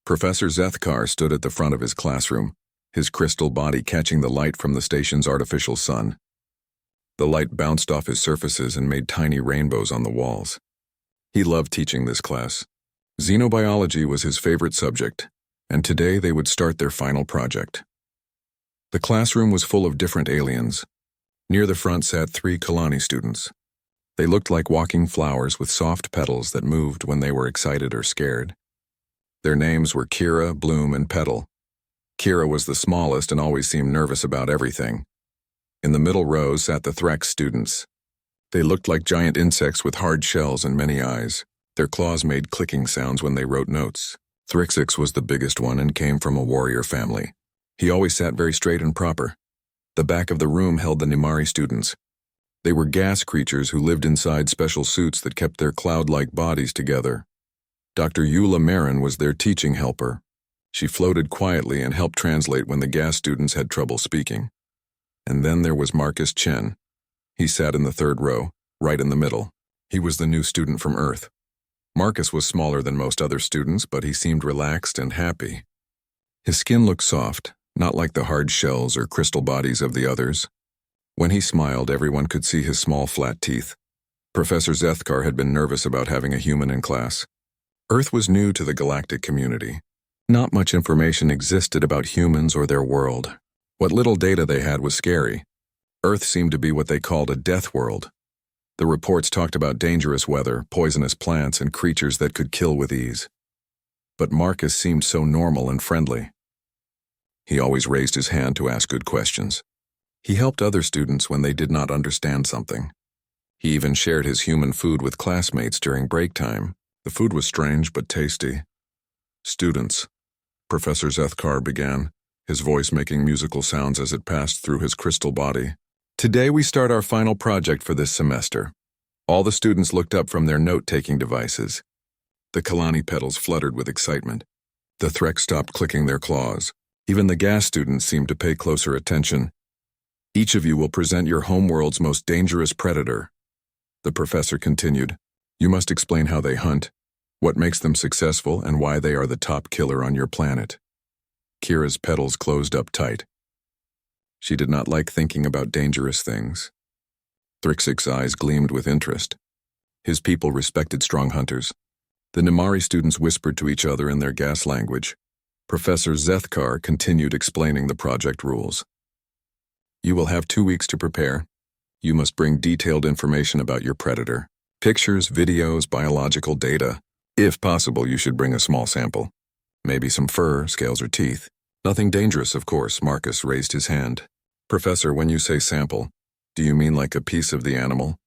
Professor Zethkar stood at the front of his classroom, his crystal body catching the light from the station's artificial sun. The light bounced off his surfaces and made tiny rainbows on the walls. He loved teaching this class. Xenobiology was his favorite subject, and today they would start their final project. The classroom was full of different aliens. Near the front sat 3 Kalani students. They looked like walking flowers with soft petals that moved when they were excited or scared. Their names were Kira, Bloom, and Petal. Kira was the smallest and always seemed nervous about everything. In the middle row sat the Threx students. They looked like giant insects with hard shells and many eyes. Their claws made clicking sounds when they wrote notes. Thrixix was the biggest one and came from a warrior family. He always sat very straight and proper. The back of the room held the Nimari students. They were gas creatures who lived inside special suits that kept their cloud-like bodies together. Dr. Eula Marin was their teaching helper. She floated quietly and helped translate when the gas students had trouble speaking. And then there was Marcus Chen. He sat in the 3rd row, right in the middle. He was the new student from Earth. Marcus was smaller than most other students, but he seemed relaxed and happy. His skin looked soft, not like the hard shells or crystal bodies of the others. When he smiled, everyone could see his small flat teeth. Professor Zethkar had been nervous about having a human in class. Earth was new to the galactic community. Not much information existed about humans or their world. What little data they had was scary. Earth seemed to be what they called a death world. The reports talked about dangerous weather, poisonous plants, and creatures that could kill with ease. But Marcus seemed so normal and friendly. He always raised his hand to ask good questions. He helped other students when they did not understand something. He even shared his human food with classmates during break time. The food was strange but tasty. "Students," Professor Zethkar began, his voice making musical sounds as it passed through his crystal body. "Today we start our final project for this semester." All the students looked up from their note-taking devices. The Kalani petals fluttered with excitement. The Threx stopped clicking their claws. Even the gas students seemed to pay closer attention. "Each of you will present your homeworld's most dangerous predator." The professor continued. "You must explain how they hunt, what makes them successful, and why they are the top killer on your planet." Kira's petals closed up tight. She did not like thinking about dangerous things. Thrixix's eyes gleamed with interest. His people respected strong hunters. The Nimari students whispered to each other in their gas language. Professor Zethkar continued explaining the project rules. "You will have 2 weeks to prepare. You must bring detailed information about your predator. Pictures, videos, biological data. If possible, you should bring a small sample. Maybe some fur, scales, or teeth. Nothing dangerous, of course." Marcus raised his hand. "Professor, when you say sample, do you mean like a piece of the animal?"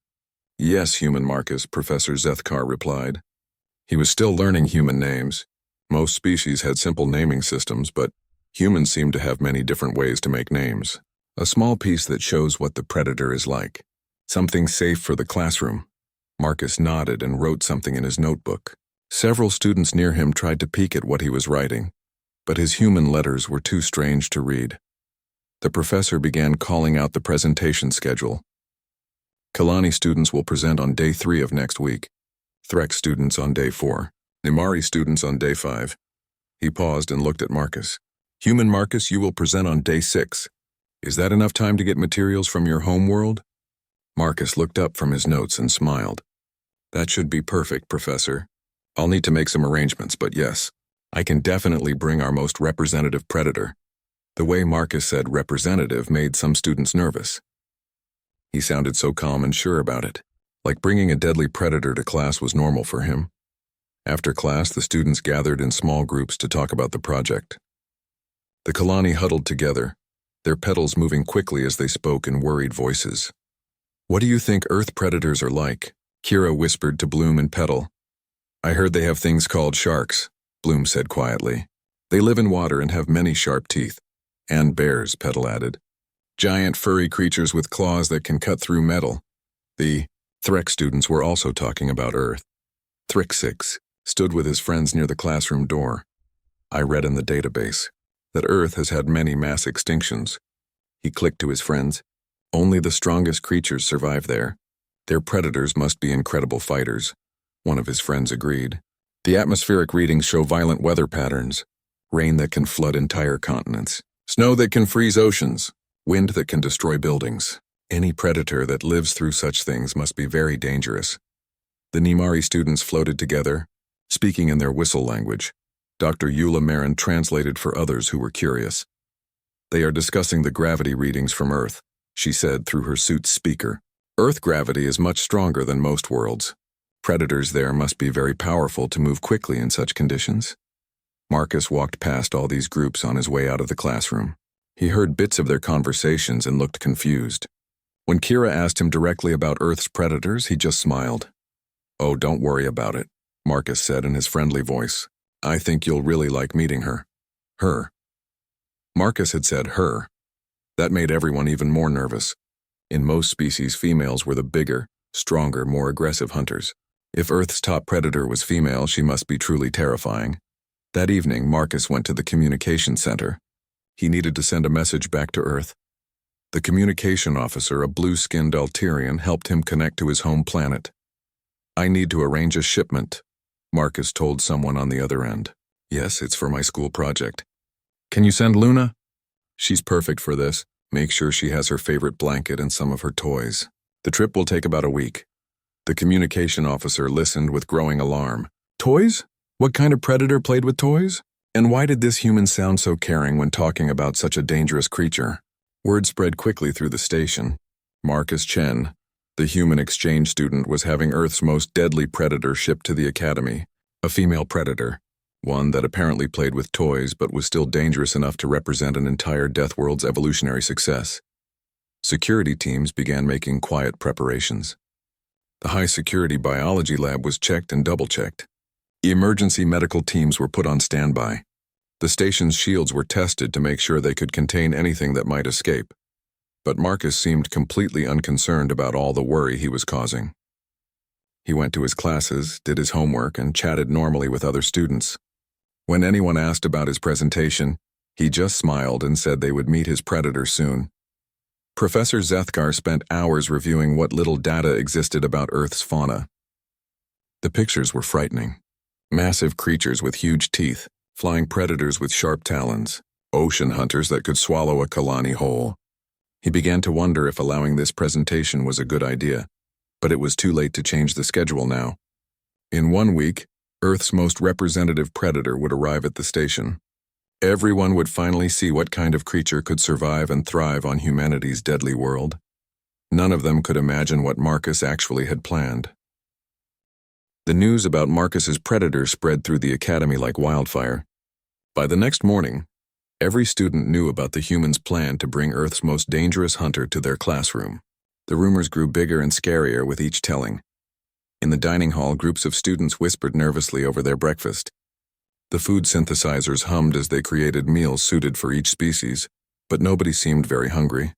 "Yes, human Marcus," Professor Zethkar replied. He was still learning human names. Most species had simple naming systems, but humans seem to have many different ways to make names. "A small piece that shows what the predator is like. Something safe for the classroom." Marcus nodded and wrote something in his notebook. Several students near him tried to peek at what he was writing, but his human letters were too strange to read. The professor began calling out the presentation schedule. Kalani students will present on day 3 of next week. Threx students on day 4. Nimari students on day 5. He paused and looked at Marcus. "Human Marcus, you will present on day 6. Is that enough time to get materials from your home world?" Marcus looked up from his notes and smiled. "That should be perfect, Professor. I'll need to make some arrangements, but yes, I can definitely bring our most representative predator." The way Marcus said representative made some students nervous. He sounded so calm and sure about it, like bringing a deadly predator to class was normal for him. After class, the students gathered in small groups to talk about the project. The Kalani huddled together, their petals moving quickly as they spoke in worried voices. "What do you think Earth predators are like?" Kira whispered to Bloom and Petal. "I heard they have things called sharks," Bloom said quietly. "They live in water and have many sharp teeth." "And bears," Petal added. "Giant furry creatures with claws that can cut through metal." The Threx students were also talking about Earth. Thrixix stood with his friends near the classroom door. "I read in the database that Earth has had many mass extinctions." He clicked to his friends. "Only the strongest creatures survive there. Their predators must be incredible fighters." One of his friends agreed. The atmospheric readings show violent weather patterns, rain that can flood entire continents, snow that can freeze oceans, wind that can destroy buildings. Any predator that lives through such things must be very dangerous. The Nimari students floated together, speaking in their whistle language. Dr. Eula Marin translated for others who were curious. They are discussing the gravity readings from Earth, she said through her suit's speaker. Earth gravity is much stronger than most worlds. Predators there must be very powerful to move quickly in such conditions. Marcus walked past all these groups on his way out of the classroom. He heard bits of their conversations and looked confused. When Kira asked him directly about Earth's predators, he just smiled. "Oh, don't worry about it," Marcus said in his friendly voice. "I think you'll really like meeting her." Her. Marcus had said her. That made everyone even more nervous. In most species, females were the bigger, stronger, more aggressive hunters. If Earth's top predator was female, she must be truly terrifying. That evening, Marcus went to the communication center. He needed to send a message back to Earth. The communication officer, a blue-skinned Altarian, helped him connect to his home planet. "I need to arrange a shipment," Marcus told someone on the other end. "Yes, it's for my school project." "Can you send Luna?" "She's perfect for this. Make sure she has her favorite blanket and some of her toys. The trip will take about a week." The communication officer listened with growing alarm. "Toys? What kind of predator played with toys? And why did this human sound so caring when talking about such a dangerous creature?" Word spread quickly through the station. Marcus Chen, the human exchange student, was having Earth's most deadly predator shipped to the academy, a female predator, one that apparently played with toys but was still dangerous enough to represent an entire Death World's evolutionary success. Security teams began making quiet preparations. The high-security biology lab was checked and double-checked. Emergency medical teams were put on standby. The station's shields were tested to make sure they could contain anything that might escape. But Marcus seemed completely unconcerned about all the worry he was causing. He went to his classes, did his homework, and chatted normally with other students. When anyone asked about his presentation, he just smiled and said they would meet his predator soon. Professor Zethkar spent hours reviewing what little data existed about Earth's fauna. The pictures were frightening. Massive creatures with huge teeth, flying predators with sharp talons, ocean hunters that could swallow a Kalani whole. He began to wonder if allowing this presentation was a good idea, but it was too late to change the schedule now. In 1 week, Earth's most representative predator would arrive at the station. Everyone would finally see what kind of creature could survive and thrive on humanity's deadly world. None of them could imagine what Marcus actually had planned. The news about Marcus's predator spread through the academy like wildfire. By the next morning, every student knew about the humans' plan to bring Earth's most dangerous hunter to their classroom. The rumors grew bigger and scarier with each telling. In the dining hall, groups of students whispered nervously over their breakfast. The food synthesizers hummed as they created meals suited for each species, but nobody seemed very hungry.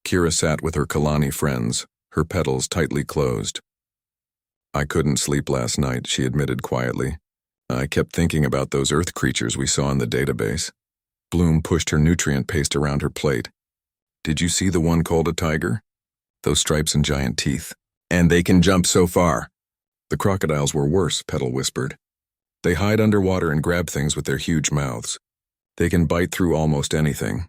Kira sat with her Kalani friends, her petals tightly closed. "I couldn't sleep last night," she admitted quietly. "I kept thinking about those Earth creatures we saw in the database." Bloom pushed her nutrient paste around her plate. "Did you see the one called a tiger? Those stripes and giant teeth. And they can jump so far." "The crocodiles were worse," Petal whispered. "They hide underwater and grab things with their huge mouths. They can bite through almost anything."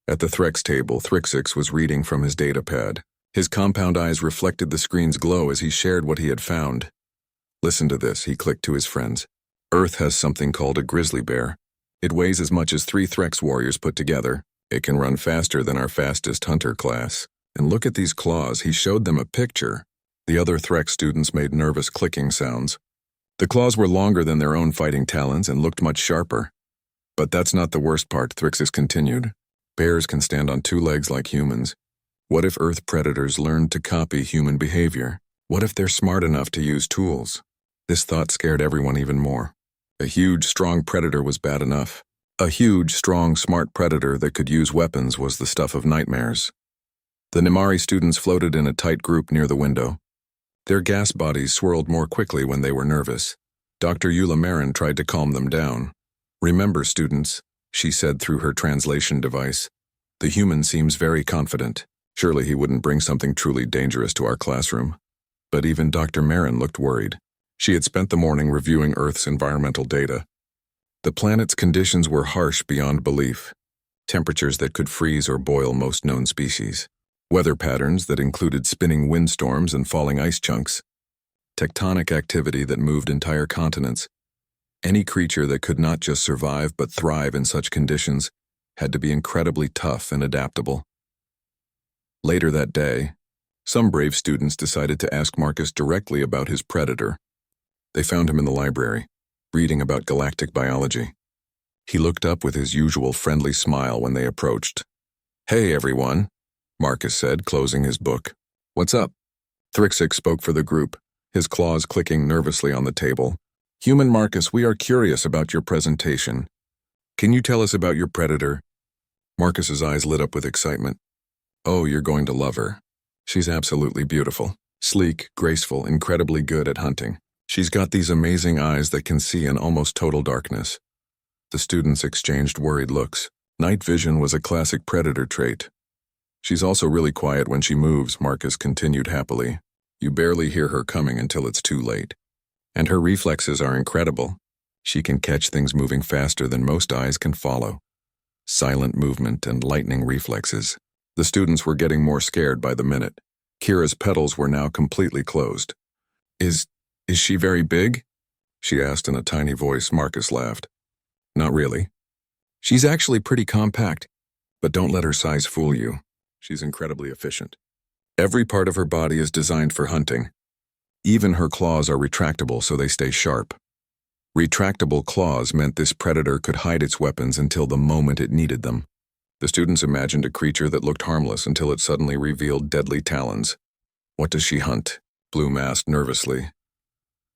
At the Threx table, Thrixix was reading from his data pad. His compound eyes reflected the screen's glow as he shared what he had found. "Listen to this," he clicked to his friends. "Earth has something called a grizzly bear. It weighs as much as 3 Threx warriors put together. It can run faster than our fastest hunter class. And look at these claws." He showed them a picture. The other Threx students made nervous clicking sounds. The claws were longer than their own fighting talons and looked much sharper. "But that's not the worst part," Thrixis continued. "Bears can stand on 2 legs like humans. What if Earth predators learned to copy human behavior? What if they're smart enough to use tools?" This thought scared everyone even more. A huge, strong predator was bad enough. A huge, strong, smart predator that could use weapons was the stuff of nightmares. The Nimari students floated in a tight group near the window. Their gas bodies swirled more quickly when they were nervous. Dr. Eula Marin tried to calm them down. "Remember, students," she said through her translation device, "the human seems very confident. Surely he wouldn't bring something truly dangerous to our classroom." But even Dr. Marin looked worried. She had spent the morning reviewing Earth's environmental data. The planet's conditions were harsh beyond belief. Temperatures that could freeze or boil most known species. Weather patterns that included spinning windstorms and falling ice chunks. Tectonic activity that moved entire continents. Any creature that could not just survive but thrive in such conditions had to be incredibly tough and adaptable. Later that day, some brave students decided to ask Marcus directly about his predator. They found him in the library, reading about galactic biology. He looked up with his usual friendly smile when they approached. "Hey, everyone," Marcus said, closing his book. "What's up?" Thrixix spoke for the group, his claws clicking nervously on the table. "Human Marcus, we are curious about your presentation. Can you tell us about your predator?" Marcus's eyes lit up with excitement. "Oh, you're going to love her. She's absolutely beautiful, sleek, graceful, incredibly good at hunting. She's got these amazing eyes that can see in almost total darkness." The students exchanged worried looks. Night vision was a classic predator trait. "She's also really quiet when she moves," Marcus continued happily. "You barely hear her coming until it's too late. And her reflexes are incredible. She can catch things moving faster than most eyes can follow. Silent movement and lightning reflexes." The students were getting more scared by the minute. Kira's petals were now completely closed. Is she very big?" she asked in a tiny voice. Marcus laughed. "Not really. She's actually pretty compact, but don't let her size fool you. She's incredibly efficient. Every part of her body is designed for hunting. Even her claws are retractable so they stay sharp. Retractable claws meant this predator could hide its weapons until the moment it needed them. The students imagined a creature that looked harmless until it suddenly revealed deadly talons. "What does she hunt?" Bloom asked nervously.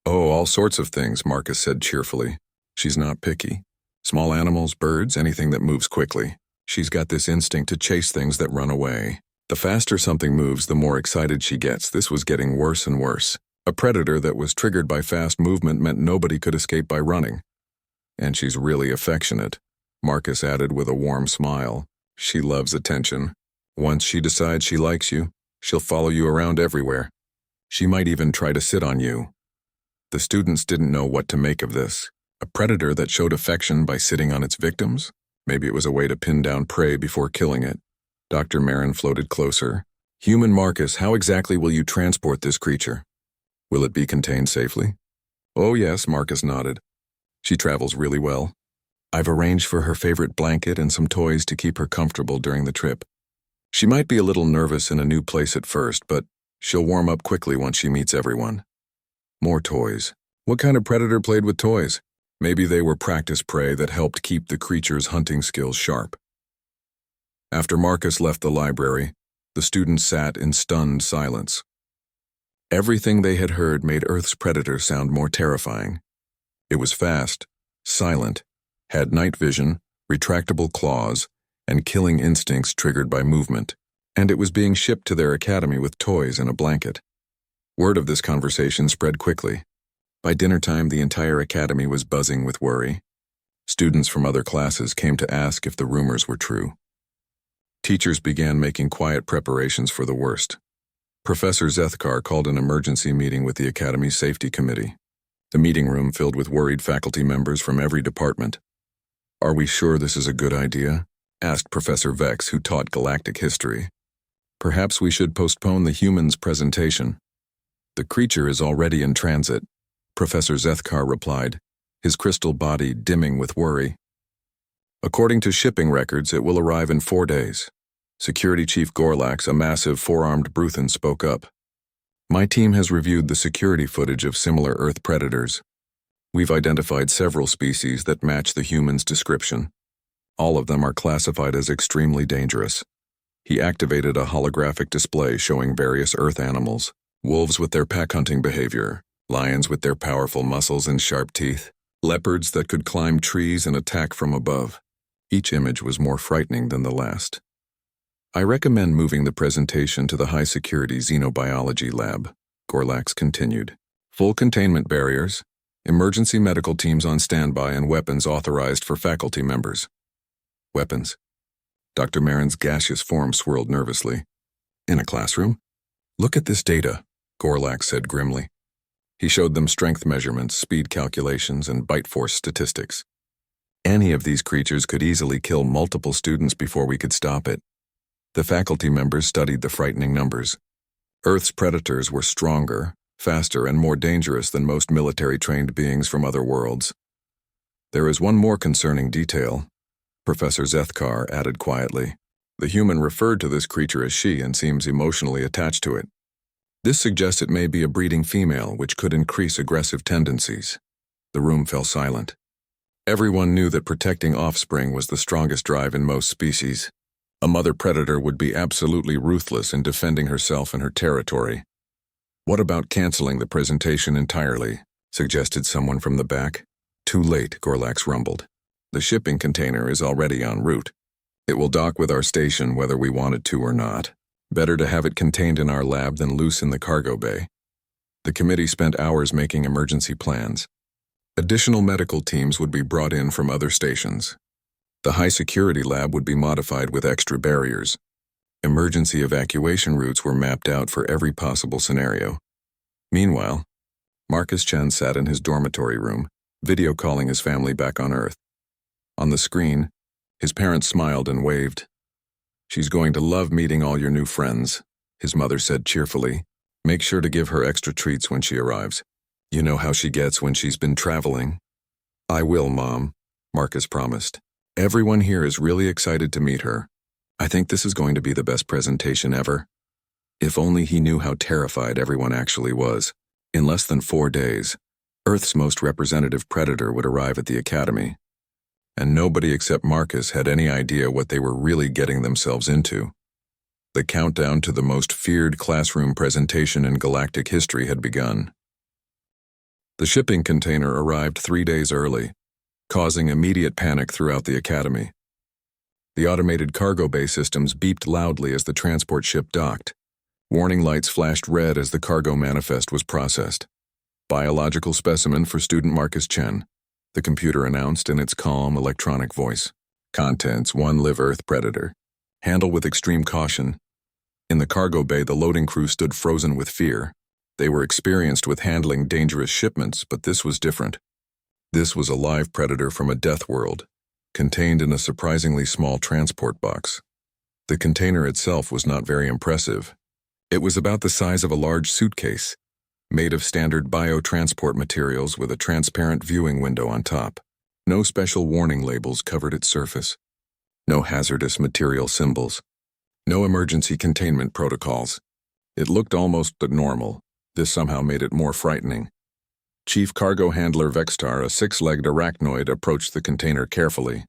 "Oh, all sorts of things," Marcus said cheerfully. "She's not picky. Small animals, birds, anything that moves quickly. She's got this instinct to chase things that run away. The faster something moves, the more excited she gets." This was getting worse and worse. A predator that was triggered by fast movement meant nobody could escape by running. "And she's really affectionate," Marcus added with a warm smile. "She loves attention. Once she decides she likes you, she'll follow you around everywhere. She might even try to sit on you." The students didn't know what to make of this. A predator that showed affection by sitting on its victims? Maybe it was a way to pin down prey before killing it. Dr. Marin floated closer. "Human Marcus, how exactly will you transport this creature? Will it be contained safely?" "Oh yes," Marcus nodded. "She travels really well. I've arranged for her favorite blanket and some toys to keep her comfortable during the trip. She might be a little nervous in a new place at first, but she'll warm up quickly once she meets everyone." More toys. What kind of predator played with toys? Maybe they were practice prey that helped keep the creature's hunting skills sharp. After Marcus left the library, the students sat in stunned silence. Everything they had heard made Earth's predator sound more terrifying. It was fast, silent, had night vision, retractable claws, and killing instincts triggered by movement, and it was being shipped to their academy with toys and a blanket. Word of this conversation spread quickly. By dinner time, the entire academy was buzzing with worry. Students from other classes came to ask if the rumors were true. Teachers began making quiet preparations for the worst. Professor Zethkar called an emergency meeting with the Academy's safety committee. The meeting room filled with worried faculty members from every department. "Are we sure this is a good idea?" asked Professor Vex, who taught galactic history. "Perhaps we should postpone the humans' presentation. The creature is already in transit," Professor Zethkar replied, his crystal body dimming with worry. "According to shipping records, it will arrive in 4 days. Security Chief Gorlax, a massive four-armed Bruthan, spoke up. "My team has reviewed the security footage of similar Earth predators. We've identified several species that match the human's description. All of them are classified as extremely dangerous." He activated a holographic display showing various Earth animals: wolves with their pack-hunting behavior, lions with their powerful muscles and sharp teeth, leopards that could climb trees and attack from above. Each image was more frightening than the last. "I recommend moving the presentation to the high-security xenobiology lab," Gorlax continued. "Full containment barriers, emergency medical teams on standby, and weapons authorized for faculty members." "Weapons?" Dr. Marin's gaseous form swirled nervously. "In a classroom? Look at this data," Gorlax said grimly. He showed them strength measurements, speed calculations, and bite force statistics. Any of these creatures could easily kill multiple students before we could stop it. The faculty members studied the frightening numbers. Earth's predators were stronger, faster, and more dangerous than most military-trained beings from other worlds. There is one more concerning detail, Professor Zethkar added quietly. The human referred to this creature as she and seems emotionally attached to it. This suggests it may be a breeding female, which could increase aggressive tendencies. The room fell silent. Everyone knew that protecting offspring was the strongest drive in most species. A mother predator would be absolutely ruthless in defending herself and her territory. What about canceling the presentation entirely? Suggested someone from the back. Too late, Gorlax rumbled. The shipping container is already en route. It will dock with our station whether we want it to or not. Better to have it contained in our lab than loose in the cargo bay. The committee spent hours making emergency plans. Additional medical teams would be brought in from other stations. The high-security lab would be modified with extra barriers. Emergency evacuation routes were mapped out for every possible scenario. Meanwhile, Marcus Chen sat in his dormitory room, video calling his family back on Earth. On the screen, his parents smiled and waved. "She's going to love meeting all your new friends," his mother said cheerfully. "Make sure to give her extra treats when she arrives. You know how she gets when she's been traveling." "I will, Mom," Marcus promised. "Everyone here is really excited to meet her. I think this is going to be the best presentation ever." If only he knew how terrified everyone actually was. In less than 4 days, Earth's most representative predator would arrive at the Academy. And nobody except Marcus had any idea what they were really getting themselves into. The countdown to the most feared classroom presentation in galactic history had begun. The shipping container arrived 3 days early, causing immediate panic throughout the Academy. The automated cargo bay systems beeped loudly as the transport ship docked. Warning lights flashed red as the cargo manifest was processed. "Biological specimen for student Marcus Chen," the computer announced in its calm, electronic voice. "Contents: 1 live Earth predator. Handle with extreme caution." In the cargo bay, the loading crew stood frozen with fear. They were experienced with handling dangerous shipments, but this was different. This was a live predator from a death world, contained in a surprisingly small transport box. The container itself was not very impressive. It was about the size of a large suitcase, made of standard biotransport materials with a transparent viewing window on top. No special warning labels covered its surface. No hazardous material symbols. No emergency containment protocols. It looked almost normal. This somehow made it more frightening. Chief Cargo Handler Vextar, a 6-legged arachnoid, approached the container carefully.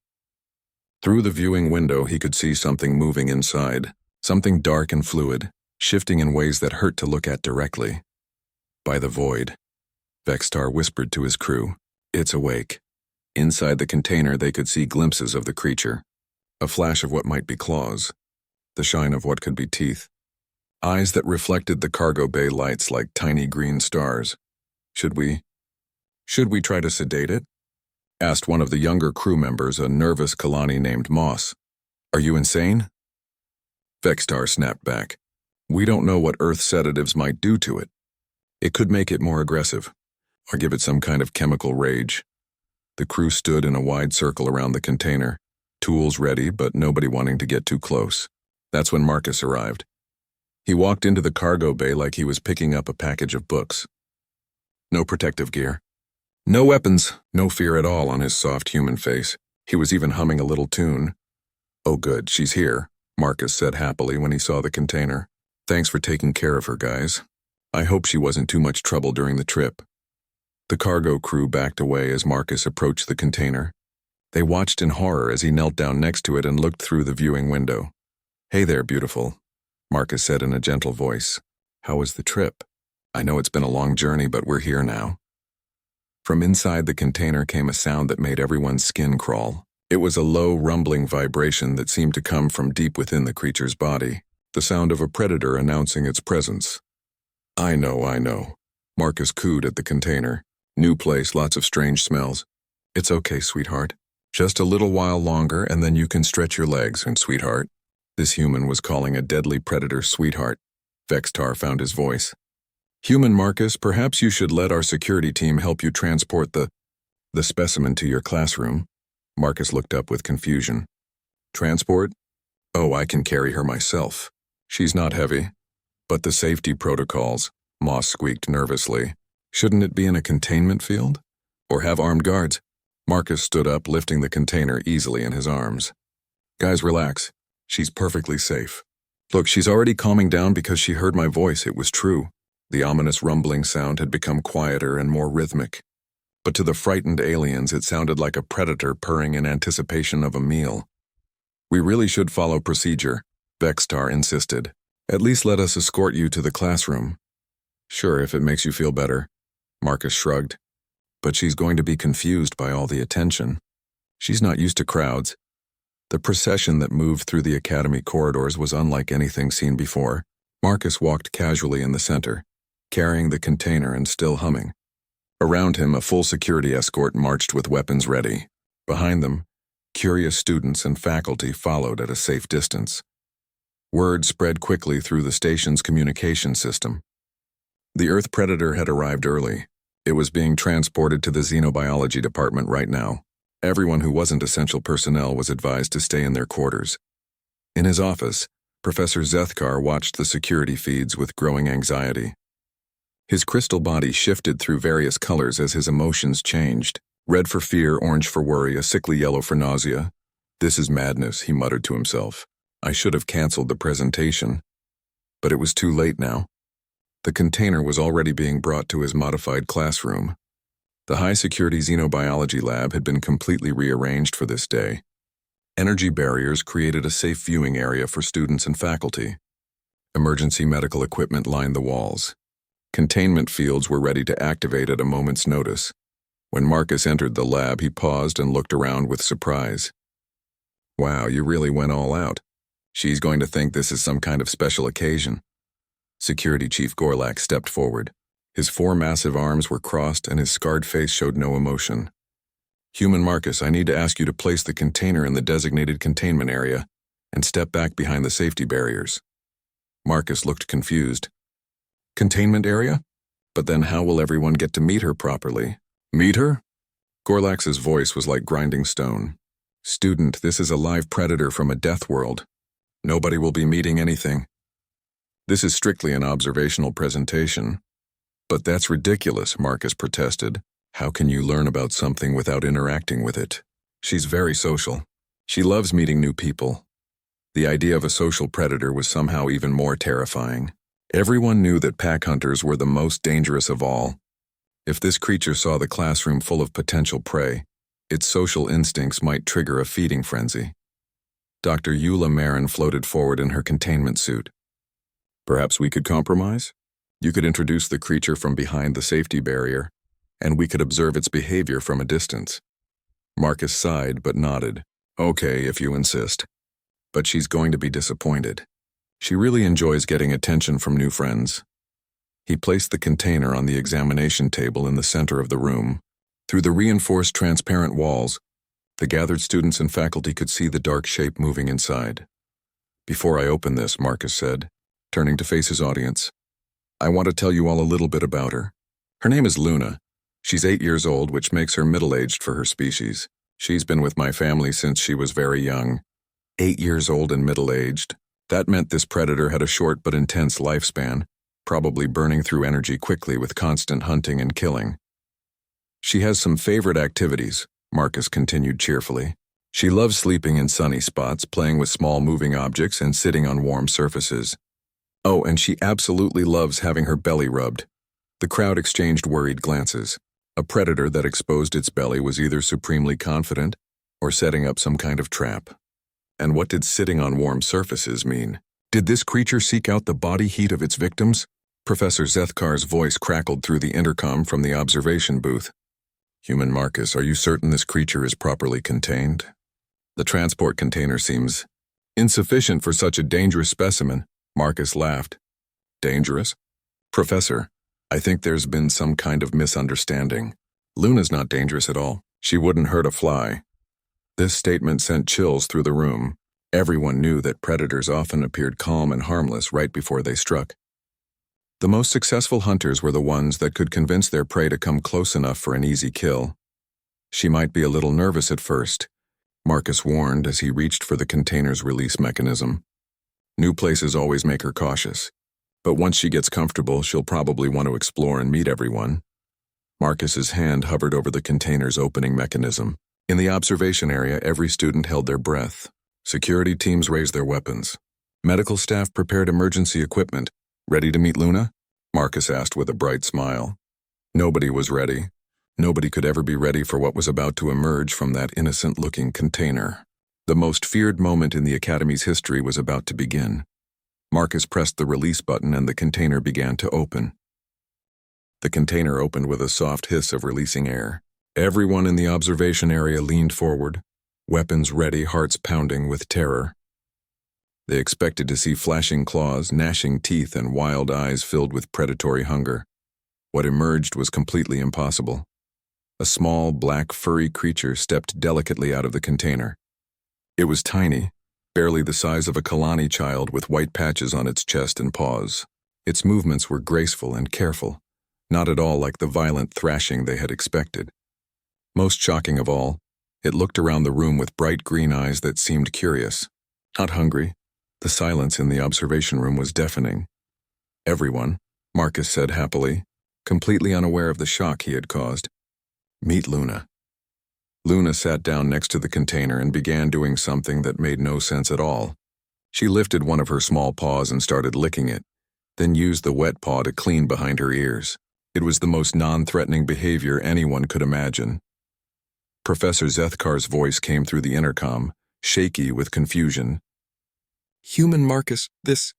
Through the viewing window, he could see something moving inside, something dark and fluid, shifting in ways that hurt to look at directly. "By the void," Vextar whispered to his crew. "It's awake." Inside the container, they could see glimpses of the creature. A flash of what might be claws, the shine of what could be teeth. Eyes that reflected the cargo bay lights like tiny green stars. Should we try to sedate it?" asked one of the younger crew members, a nervous Kalani named Moss. "Are you insane?" Vextar snapped back. "We don't know what Earth sedatives might do to it. It could make it more aggressive, or give it some kind of chemical rage." The crew stood in a wide circle around the container, tools ready but nobody wanting to get too close. That's when Marcus arrived. He walked into the cargo bay like he was picking up a package of books. No protective gear. No weapons, no fear at all on his soft human face. He was even humming a little tune. "Oh good, she's here," Marcus said happily when he saw the container. "Thanks for taking care of her, guys. I hope she wasn't too much trouble during the trip." The cargo crew backed away as Marcus approached the container. They watched in horror as he knelt down next to it and looked through the viewing window. "Hey there, beautiful," Marcus said in a gentle voice. "How was the trip? I know it's been a long journey, but we're here now." From inside the container came a sound that made everyone's skin crawl. It was a low, rumbling vibration that seemed to come from deep within the creature's body, the sound of a predator announcing its presence. I know," Marcus cooed at the container. "New place, lots of strange smells." "It's okay, sweetheart. Just a little while longer and then you can stretch your legs, and sweetheart." This human was calling a deadly predator sweetheart. Vextar found his voice. Human Marcus, perhaps you should let our security team help you transport the specimen to your classroom. Marcus looked up with confusion. Transport? Oh, I can carry her myself. She's not heavy. But the safety protocols, Moss squeaked nervously. Shouldn't it be in a containment field? Or have armed guards? Marcus stood up, lifting the container easily in his arms. Guys, relax. She's perfectly safe. Look, she's already calming down because she heard my voice. It was true. The ominous rumbling sound had become quieter and more rhythmic. But to the frightened aliens, it sounded like a predator purring in anticipation of a meal. We really should follow procedure, Vextar insisted. At least let us escort you to the classroom. Sure, if it makes you feel better. Marcus shrugged. But she's going to be confused by all the attention. She's not used to crowds. The procession that moved through the academy corridors was unlike anything seen before. Marcus walked casually in the center, carrying the container and still humming. Around him, a full security escort marched with weapons ready. Behind them, curious students and faculty followed at a safe distance. Word spread quickly through the station's communication system. The Earth Predator had arrived early. It was being transported to the Xenobiology department right now. Everyone who wasn't essential personnel was advised to stay in their quarters. In his office, Professor Zethkar watched the security feeds with growing anxiety. His crystal body shifted through various colors as his emotions changed. Red for fear, orange for worry, a sickly yellow for nausea. This is madness, he muttered to himself. I should have canceled the presentation. But it was too late now. The container was already being brought to his modified classroom. The high-security xenobiology lab had been completely rearranged for this day. Energy barriers created a safe viewing area for students and faculty. Emergency medical equipment lined the walls. Containment fields were ready to activate at a moment's notice. When Marcus entered the lab, he paused and looked around with surprise. Wow, you really went all out. She's going to think this is some kind of special occasion. Security Chief Gorlak stepped forward. His 4 massive arms were crossed and his scarred face showed no emotion. Human Marcus, I need to ask you to place the container in the designated containment area and step back behind the safety barriers. Marcus looked confused. Containment area? But then how will everyone get to meet her properly? Meet her? Gorlax's voice was like grinding stone. Student, this is a live predator from a death world. Nobody will be meeting anything. This is strictly an observational presentation. But that's ridiculous, Marcus protested. How can you learn about something without interacting with it? She's very social. She loves meeting new people. The idea of a social predator was somehow even more terrifying. Everyone knew that pack hunters were the most dangerous of all. If this creature saw the classroom full of potential prey, its social instincts might trigger a feeding frenzy. Dr. Eula Marin floated forward in her containment suit. Perhaps we could compromise? You could introduce the creature from behind the safety barrier, and we could observe its behavior from a distance. Marcus sighed but nodded. Okay, if you insist. But she's going to be disappointed. She really enjoys getting attention from new friends. He placed the container on the examination table in the center of the room. Through the reinforced transparent walls, the gathered students and faculty could see the dark shape moving inside. Before I open this, Marcus said, turning to face his audience, I want to tell you all a little bit about her. Her name is Luna. She's 8 years old, which makes her middle-aged for her species. She's been with my family since she was very young. 8 years old and middle-aged. That meant this predator had a short but intense lifespan, probably burning through energy quickly with constant hunting and killing. She has some favorite activities, Marcus continued cheerfully. She loves sleeping in sunny spots, playing with small moving objects, and sitting on warm surfaces. Oh, and she absolutely loves having her belly rubbed. The crowd exchanged worried glances. A predator that exposed its belly was either supremely confident or setting up some kind of trap. And what did sitting on warm surfaces mean? Did this creature seek out the body heat of its victims? Professor Zethkar's voice crackled through the intercom from the observation booth. Human Marcus, are you certain this creature is properly contained? The transport container seems insufficient for such a dangerous specimen. Marcus laughed. Dangerous? Professor, I think there's been some kind of misunderstanding. Luna's not dangerous at all. She wouldn't hurt a fly. This statement sent chills through the room. Everyone knew that predators often appeared calm and harmless right before they struck. The most successful hunters were the ones that could convince their prey to come close enough for an easy kill. She might be a little nervous at first, Marcus warned as he reached for the container's release mechanism. New places always make her cautious, but once she gets comfortable, she'll probably want to explore and meet everyone. Marcus's hand hovered over the container's opening mechanism. In the observation area, every student held their breath. Security teams raised their weapons. Medical staff prepared emergency equipment. Ready to meet Luna? Marcus asked with a bright smile. Nobody was ready. Nobody could ever be ready for what was about to emerge from that innocent-looking container. The most feared moment in the Academy's history was about to begin. Marcus pressed the release button and the container began to open. The container opened with a soft hiss of releasing air. Everyone in the observation area leaned forward, weapons ready, hearts pounding with terror. They expected to see flashing claws, gnashing teeth, and wild eyes filled with predatory hunger. What emerged was completely impossible. A small, black, furry creature stepped delicately out of the container. It was tiny, barely the size of a Kalani child with white patches on its chest and paws. Its movements were graceful and careful, not at all like the violent thrashing they had expected. Most shocking of all, it looked around the room with bright green eyes that seemed curious, not hungry. The silence in the observation room was deafening. Everyone, Marcus said happily, completely unaware of the shock he had caused. Meet Luna. Luna sat down next to the container and began doing something that made no sense at all. She lifted one of her small paws and started licking it, then used the wet paw to clean behind her ears. It was the most non-threatening behavior anyone could imagine. Professor Zethkar's voice came through the intercom, shaky with confusion. Human Marcus, this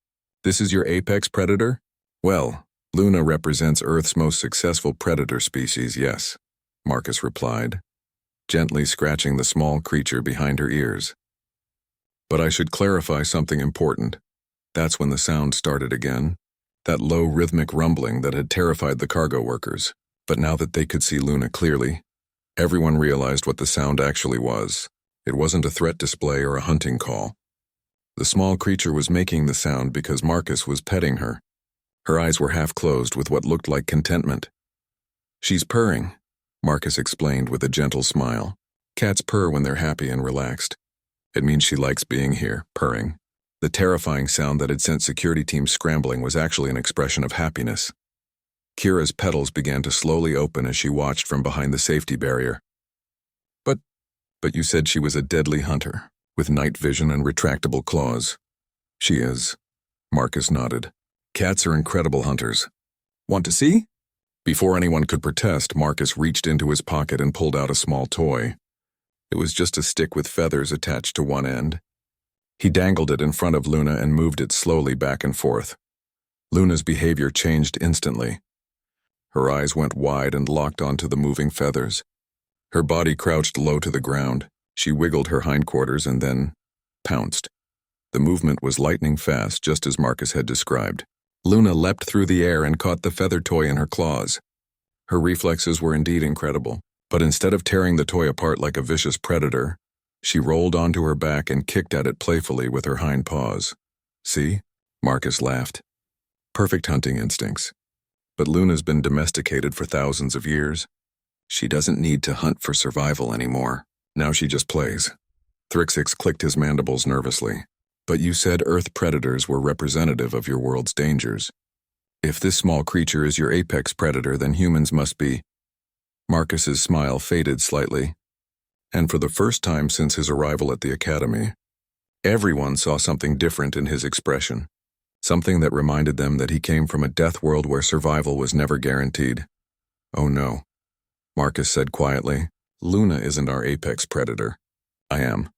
is your apex predator? Well, Luna represents Earth's most successful predator species, yes, Marcus replied, gently scratching the small creature behind her ears. But I should clarify something important. That's when the sound started again, that low rhythmic rumbling that had terrified the cargo workers. But now that they could see Luna clearly, everyone realized what the sound actually was. It wasn't a threat display or a hunting call. The small creature was making the sound because Marcus was petting her. Her eyes were half closed with what looked like contentment. She's purring, Marcus explained with a gentle smile. Cats purr when they're happy and relaxed. It means she likes being here, purring. The terrifying sound that had sent security teams scrambling was actually an expression of happiness. Kira's petals began to slowly open as she watched from behind the safety barrier. But you said she was a deadly hunter, with night vision and retractable claws. She is. Marcus nodded. Cats are incredible hunters. Want to see? Before anyone could protest, Marcus reached into his pocket and pulled out a small toy. It was just a stick with feathers attached to one end. He dangled it in front of Luna and moved it slowly back and forth. Luna's behavior changed instantly. Her eyes went wide and locked onto the moving feathers. Her body crouched low to the ground. She wiggled her hindquarters and then pounced. The movement was lightning fast, just as Marcus had described. Luna leapt through the air and caught the feather toy in her claws. Her reflexes were indeed incredible, but instead of tearing the toy apart like a vicious predator, she rolled onto her back and kicked at it playfully with her hind paws. See? Marcus laughed. Perfect hunting instincts. But Luna's been domesticated for thousands of years. She doesn't need to hunt for survival anymore. Now she just plays. Thrixix clicked his mandibles nervously. But you said Earth predators were representative of your world's dangers. If this small creature is your apex predator, then humans must be. Marcus's smile faded slightly. And for the first time since his arrival at the Academy, everyone saw something different in his expression. Something that reminded them that he came from a death world where survival was never guaranteed. Oh no, Marcus said quietly. Luna isn't our apex predator. I am.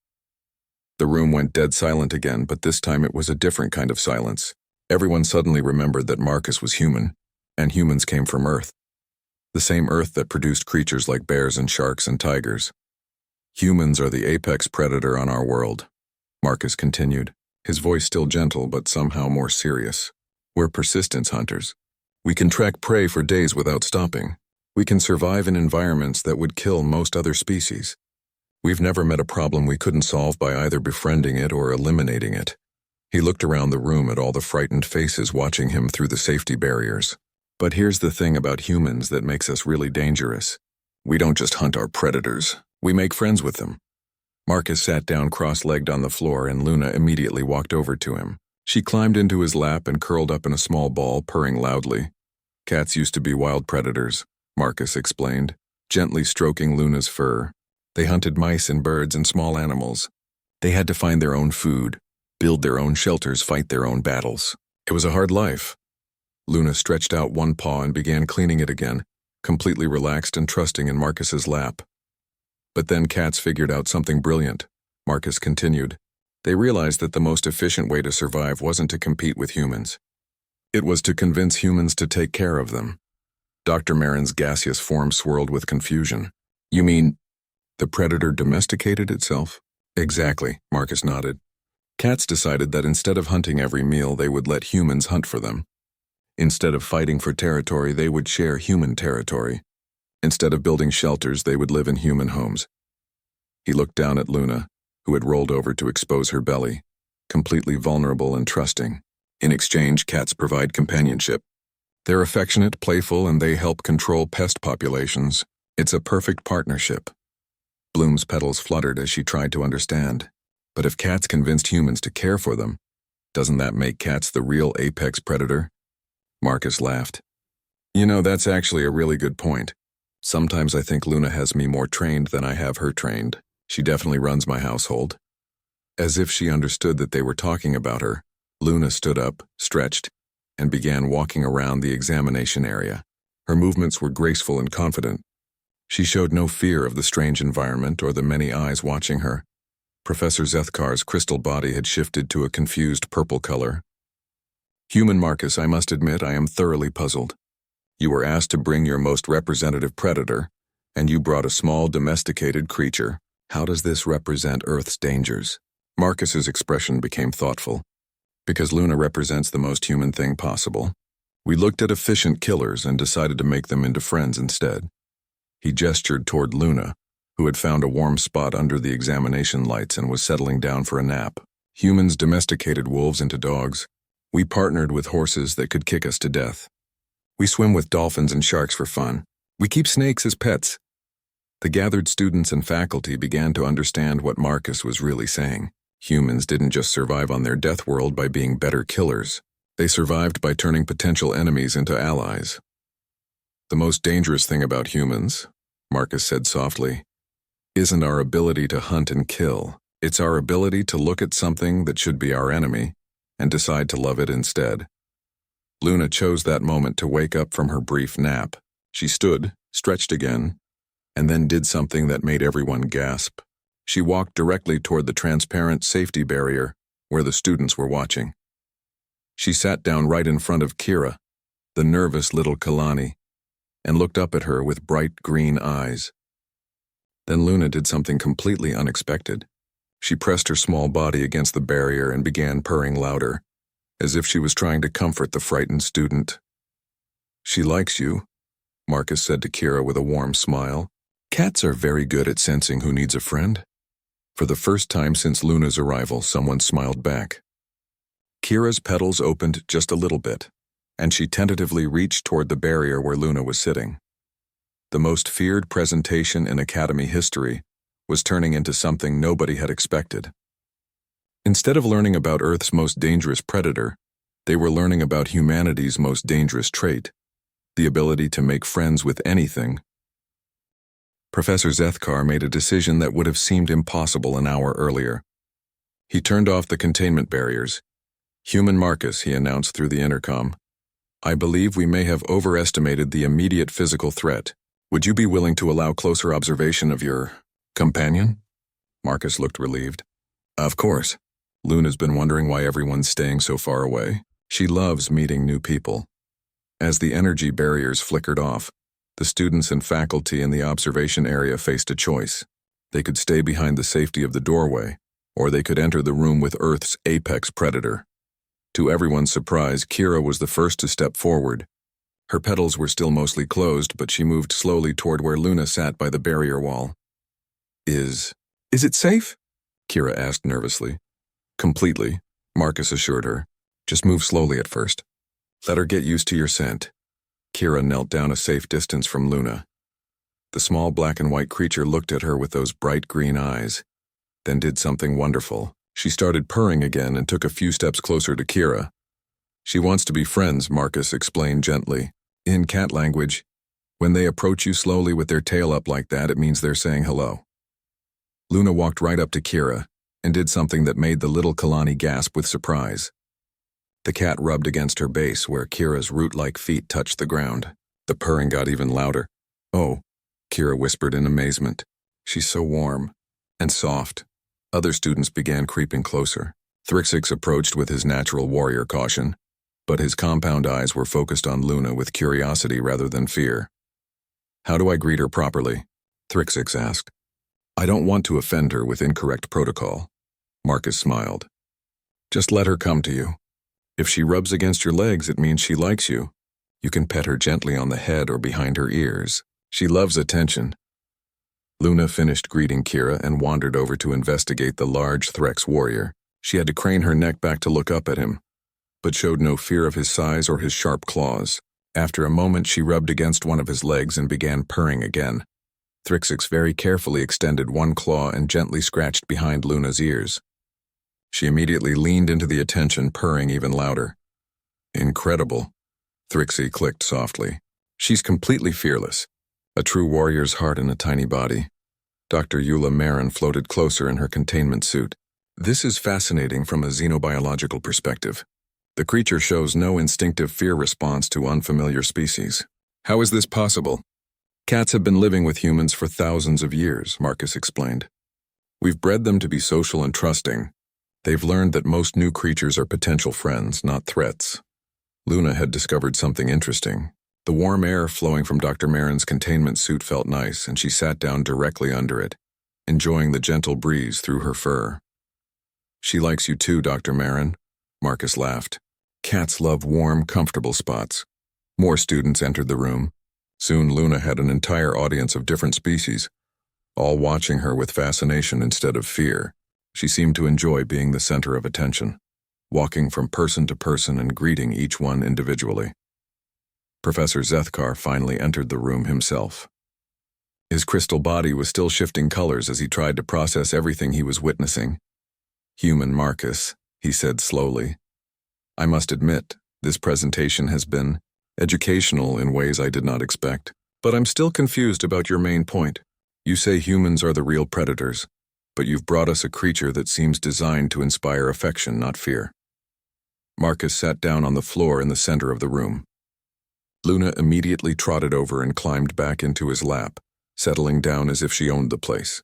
The room went dead silent again, but this time it was a different kind of silence. Everyone suddenly remembered that Marcus was human, and humans came from Earth. The same Earth that produced creatures like bears and sharks and tigers. Humans are the apex predator on our world, Marcus continued, his voice still gentle but somehow more serious. We're persistence hunters. We can track prey for days without stopping. We can survive in environments that would kill most other species. We've never met a problem we couldn't solve by either befriending it or eliminating it. He looked around the room at all the frightened faces watching him through the safety barriers. But here's the thing about humans that makes us really dangerous. We don't just hunt our predators, we make friends with them. Marcus sat down cross-legged on the floor and Luna immediately walked over to him. She climbed into his lap and curled up in a small ball, purring loudly. Cats used to be wild predators, Marcus explained, gently stroking Luna's fur. They hunted mice and birds and small animals. They had to find their own food, build their own shelters, fight their own battles. It was a hard life. Luna stretched out one paw and began cleaning it again, completely relaxed and trusting in Marcus's lap. But then cats figured out something brilliant, Marcus continued. They realized that the most efficient way to survive wasn't to compete with humans. It was to convince humans to take care of them. Dr. Marin's gaseous form swirled with confusion. You mean, the predator domesticated itself? Exactly, Marcus nodded. Cats decided that instead of hunting every meal, they would let humans hunt for them. Instead of fighting for territory, they would share human territory. Instead of building shelters, they would live in human homes. He looked down at Luna, who had rolled over to expose her belly, completely vulnerable and trusting. In exchange, cats provide companionship. They're affectionate, playful, and they help control pest populations. It's a perfect partnership. Bloom's petals fluttered as she tried to understand. But if cats convinced humans to care for them, doesn't that make cats the real apex predator? Marcus laughed. You know, that's actually a really good point. Sometimes I think Luna has me more trained than I have her trained. She definitely runs my household. As if she understood that they were talking about her, Luna stood up, stretched, and began walking around the examination area. Her movements were graceful and confident. She showed no fear of the strange environment or the many eyes watching her. Professor Zethkar's crystal body had shifted to a confused purple color. Human Marcus, I must admit I am thoroughly puzzled. You were asked to bring your most representative predator, and you brought a small domesticated creature. How does this represent Earth's dangers? Marcus's expression became thoughtful. Because Luna represents the most human thing possible. We looked at efficient killers and decided to make them into friends instead. He gestured toward Luna, who had found a warm spot under the examination lights and was settling down for a nap. Humans domesticated wolves into dogs. We partnered with horses that could kick us to death. We swim with dolphins and sharks for fun. We keep snakes as pets. The gathered students and faculty began to understand what Marcus was really saying. Humans didn't just survive on their death world by being better killers. They survived by turning potential enemies into allies. The most dangerous thing about humans, Marcus said softly, isn't our ability to hunt and kill. It's our ability to look at something that should be our enemy and decide to love it instead. Luna chose that moment to wake up from her brief nap. She stood, stretched again, and then did something that made everyone gasp. She walked directly toward the transparent safety barrier where the students were watching. She sat down right in front of Kira, the nervous little Kalani, and looked up at her with bright green eyes. Then Luna did something completely unexpected. She pressed her small body against the barrier and began purring louder, as if she was trying to comfort the frightened student. She likes you, Marcus said to Kira with a warm smile. Cats are very good at sensing who needs a friend. For the first time since Luna's arrival, someone smiled back. Kira's petals opened just a little bit, and she tentatively reached toward the barrier where Luna was sitting. The most feared presentation in Academy history was turning into something nobody had expected. Instead of learning about Earth's most dangerous predator, they were learning about humanity's most dangerous trait, the ability to make friends with anything. Professor Zethkar made a decision that would have seemed impossible an hour earlier. He turned off the containment barriers. Human Marcus, he announced through the intercom. I believe we may have overestimated the immediate physical threat. Would you be willing to allow closer observation of your companion? Marcus looked relieved. Of course. Luna's been wondering why everyone's staying so far away. She loves meeting new people. As the energy barriers flickered off, the students and faculty in the observation area faced a choice. They could stay behind the safety of the doorway, or they could enter the room with Earth's apex predator. To everyone's surprise, Kira was the first to step forward. Her petals were still mostly closed, but she moved slowly toward where Luna sat by the barrier wall. Is it safe? Kira asked nervously. Completely, Marcus assured her. Just move slowly at first. Let her get used to your scent. Kira knelt down a safe distance from Luna. The small black and white creature looked at her with those bright green eyes, then did something wonderful. She started purring again and took a few steps closer to Kira. She wants to be friends, Marcus explained gently. In cat language, when they approach you slowly with their tail up like that, it means they're saying hello. Luna walked right up to Kira and did something that made the little Kalani gasp with surprise. The cat rubbed against her base where Kira's root-like feet touched the ground. The purring got even louder. Oh, Kira whispered in amazement. She's so warm and soft. Other students began creeping closer. Thrixix approached with his natural warrior caution, but his compound eyes were focused on Luna with curiosity rather than fear. How do I greet her properly? Thrixix asked. I don't want to offend her with incorrect protocol. Marcus smiled. Just let her come to you. If she rubs against your legs, it means she likes you. You can pet her gently on the head or behind her ears. She loves attention. Luna finished greeting Kira and wandered over to investigate the large Threx warrior. She had to crane her neck back to look up at him, but showed no fear of his size or his sharp claws. After a moment, she rubbed against one of his legs and began purring again. Thrixix very carefully extended one claw and gently scratched behind Luna's ears. She immediately leaned into the attention, purring even louder. Incredible, Thrixie clicked softly. She's completely fearless. A true warrior's heart in a tiny body. Dr. Eula Marin floated closer in her containment suit. This is fascinating from a xenobiological perspective. The creature shows no instinctive fear response to unfamiliar species. How is this possible? Cats have been living with humans for thousands of years, Marcus explained. We've bred them to be social and trusting. They've learned that most new creatures are potential friends, not threats. Luna had discovered something interesting. The warm air flowing from Dr. Marin's containment suit felt nice, and she sat down directly under it, enjoying the gentle breeze through her fur. She likes you too, Dr. Marin, Marcus laughed. Cats love warm, comfortable spots. More students entered the room. Soon Luna had an entire audience of different species, all watching her with fascination instead of fear. She seemed to enjoy being the center of attention, walking from person to person and greeting each one individually. Professor Zethkar finally entered the room himself. His crystal body was still shifting colors as he tried to process everything he was witnessing. Human Marcus, he said slowly. I must admit, this presentation has been educational in ways I did not expect. But I'm still confused about your main point. You say humans are the real predators, but you've brought us a creature that seems designed to inspire affection, not fear. Marcus sat down on the floor in the center of the room. Luna immediately trotted over and climbed back into his lap, settling down as if she owned the place.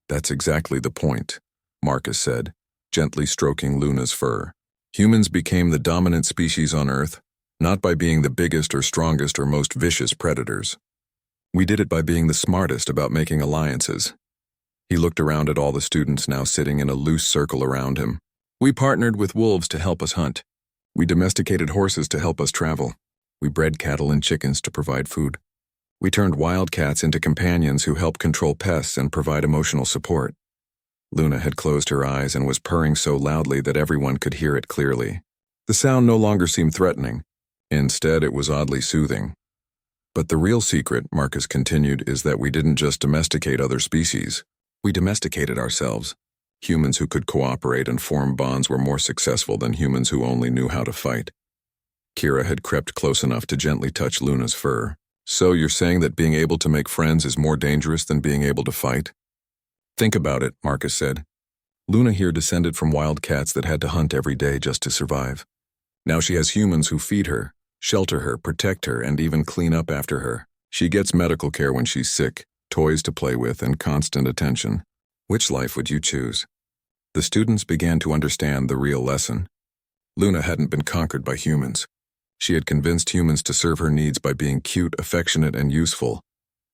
That's exactly the point, Marcus said, gently stroking Luna's fur. Humans became the dominant species on Earth, not by being the biggest or strongest or most vicious predators. We did it by being the smartest about making alliances. He looked around at all the students now sitting in a loose circle around him. We partnered with wolves to help us hunt. We domesticated horses to help us travel. We bred cattle and chickens to provide food. We turned wild cats into companions who help control pests and provide emotional support. Luna had closed her eyes and was purring so loudly that everyone could hear it clearly. The sound no longer seemed threatening. Instead, it was oddly soothing. But the real secret, Marcus continued, is that we didn't just domesticate other species. We domesticated ourselves. Humans who could cooperate and form bonds were more successful than humans who only knew how to fight. Kira had crept close enough to gently touch Luna's fur. So you're saying that being able to make friends is more dangerous than being able to fight? Think about it, Marcus said. Luna here descended from wild cats that had to hunt every day just to survive. Now she has humans who feed her, shelter her, protect her, and even clean up after her. She gets medical care when she's sick, toys to play with, and constant attention. Which life would you choose? The students began to understand the real lesson. Luna hadn't been conquered by humans. She had convinced humans to serve her needs by being cute, affectionate, and useful.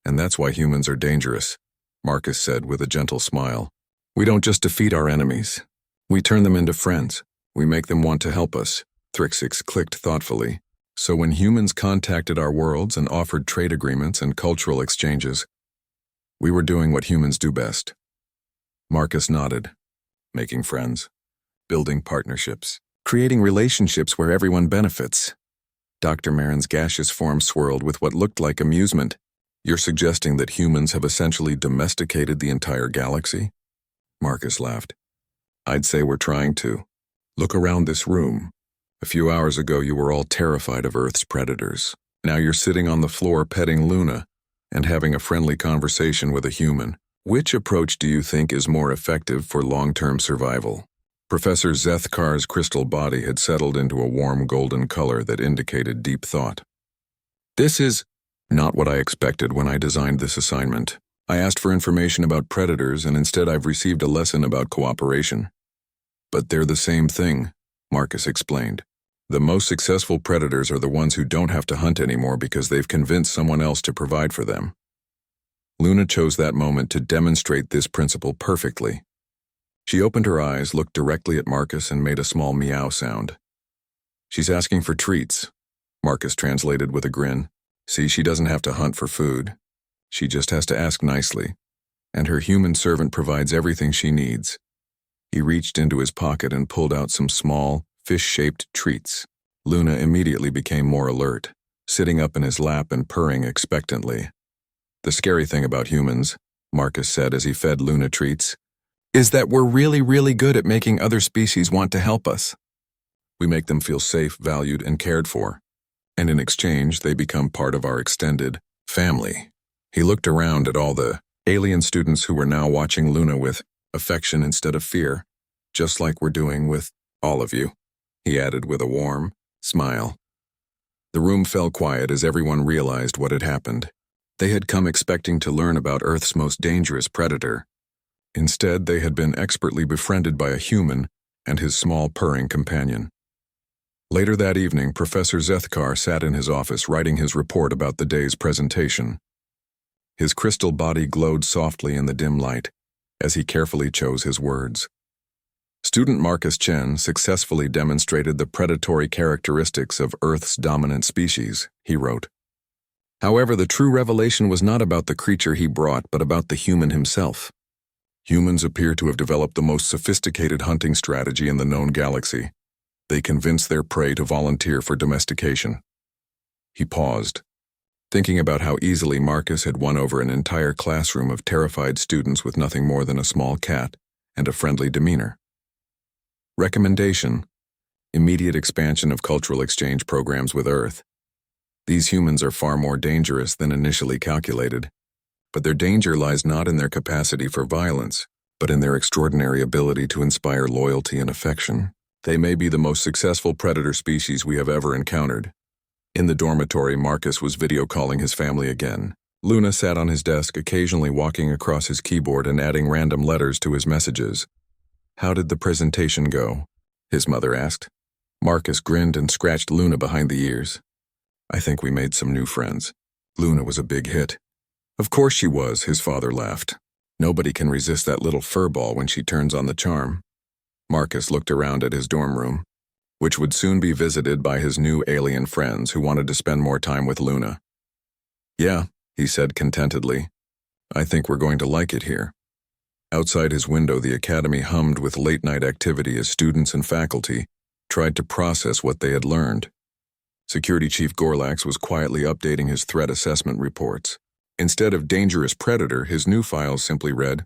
And that's why humans are dangerous, Marcus said with a gentle smile. We don't just defeat our enemies. We turn them into friends. We make them want to help us. Thrixix clicked thoughtfully. So when humans contacted our worlds and offered trade agreements and cultural exchanges, we were doing what humans do best. Marcus nodded. Making friends. building partnerships, creating relationships where everyone benefits. Dr. Marin's gaseous form swirled with what looked like amusement. You're suggesting that humans have essentially domesticated the entire galaxy? Marcus laughed. I'd say we're trying to. Look around this room. A few hours ago you were all terrified of Earth's predators. Now you're sitting on the floor petting Luna and having a friendly conversation with a human. Which approach do you think is more effective for long-term survival? Professor Zethkar's crystal body had settled into a warm golden color that indicated deep thought. This is not what I expected when I designed this assignment. I asked for information about predators and instead I've received a lesson about cooperation. But they're the same thing, Marcus explained. The most successful predators are the ones who don't have to hunt anymore because they've convinced someone else to provide for them. Luna chose that moment to demonstrate this principle perfectly. She opened her eyes, looked directly at Marcus, and made a small meow sound. She's asking for treats, Marcus translated with a grin. See, she doesn't have to hunt for food. She just has to ask nicely, and her human servant provides everything she needs. He reached into his pocket and pulled out some small, fish-shaped treats. Luna immediately became more alert, sitting up in his lap and purring expectantly. The scary thing about humans, Marcus said as he fed Luna treats, is that we're really good at making other species want to help us. We make them feel safe, valued, and cared for, and in exchange they become part of our extended family. He looked around at all the alien students who were now watching Luna with affection instead of fear, just like we're doing with all of you, he added with a warm smile. The room fell quiet as everyone realized what had happened. They had come expecting to learn about Earth's most dangerous predator. Instead, they had been expertly befriended by a human and his small purring companion. Later that evening, Professor Zethkar sat in his office writing his report about the day's presentation. His crystal body glowed softly in the dim light as he carefully chose his words. Student Marcus Chen successfully demonstrated the predatory characteristics of Earth's dominant species, he wrote. However, the true revelation was not about the creature he brought, but about the human himself. Humans appear to have developed the most sophisticated hunting strategy in the known galaxy. They convince their prey to volunteer for domestication. He paused, thinking about how easily Marcus had won over an entire classroom of terrified students with nothing more than a small cat and a friendly demeanor. Recommendation: immediate expansion of cultural exchange programs with Earth. These humans are far more dangerous than initially calculated, but their danger lies not in their capacity for violence, but in their extraordinary ability to inspire loyalty and affection. They may be the most successful predator species we have ever encountered. In the dormitory, Marcus was video calling his family again. Luna sat on his desk, occasionally walking across his keyboard and adding random letters to his messages. How did the presentation go? His mother asked. Marcus grinned and scratched Luna behind the ears. I think we made some new friends. Luna was a big hit. Of course she was, his father laughed. Nobody can resist that little furball when she turns on the charm. Marcus looked around at his dorm room, which would soon be visited by his new alien friends who wanted to spend more time with Luna. Yeah, he said contentedly. I think we're going to like it here. Outside his window, the academy hummed with late-night activity as students and faculty tried to process what they had learned. Security Chief Gorlax was quietly updating his threat assessment reports. Instead of dangerous predator, his new files simply read,